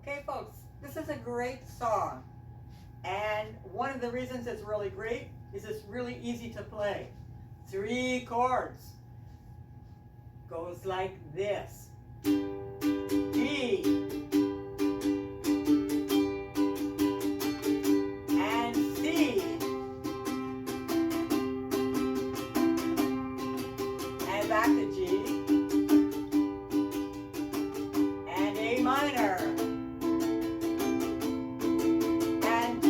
Okay, folks, this is a great song. And one of the reasons it's really great is it's really easy to play. 3 chords. Goes like this. D. And C. And back to G. And A minor. And D.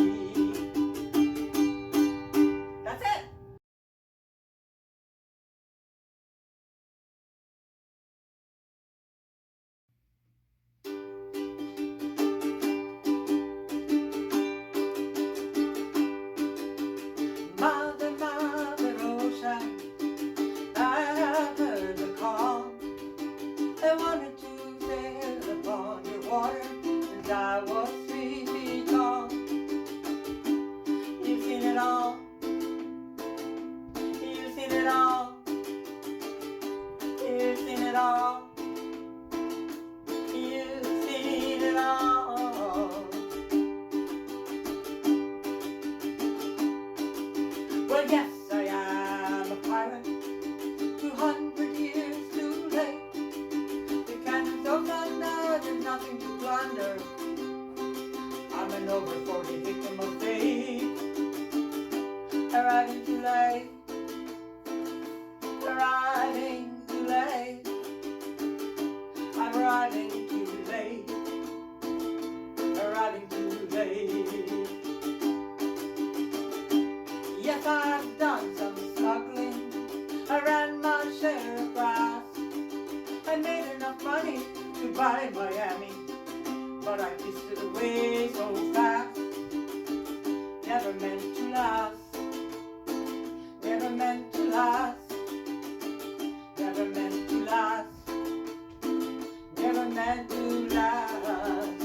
That's it. Mother, mother ocean, I have heard the call. I wanted to sail upon your water since I was 3 feet tall. You've seen it all. You've seen it all. You've seen it all. You've seen it all. Well, yes, I am a pirate, 200 years too late. The cannons of thunder, there's nothing to plunder. I'm an over 40 victim of fate. Arriving too late. Arriving too late. I'm arriving too late. Arriving too late. Yes, I've done some smuggling. I ran my share of grass. I made enough money to buy Miami, but I kissed it away so fast. Never meant to last. Never meant to last. Never meant to last. Never meant to last.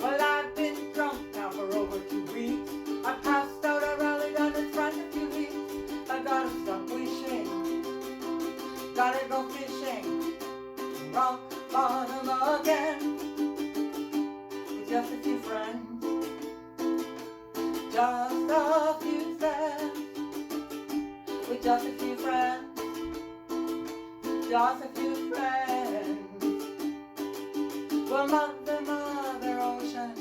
Well, I've been drunk now for over 2 weeks. I passed out, I rallied on its front a few weeks. I gotta stop wishing. Gotta go fishing. Rock bottom again. With just a few friends. Just a few friends. With just a few friends. Just a few friends. Well, mother, mother ocean,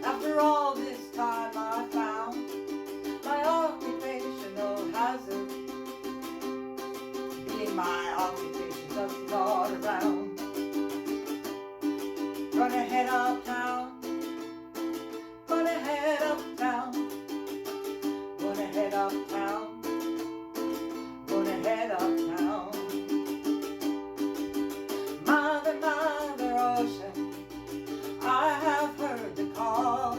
after all this time I found my occupational hazard being my occupation just not around. Gonna head uptown. Gonna head uptown. Gonna head uptown. Gonna head uptown. Mother, mother ocean, I have heard the call.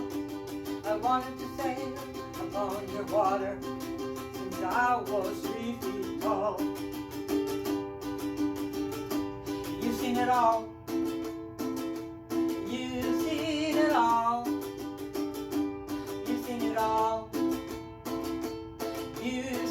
I wanted to sail upon your water since I was 3 feet tall. You've seen it all. You've seen it all. You've seen it all. You've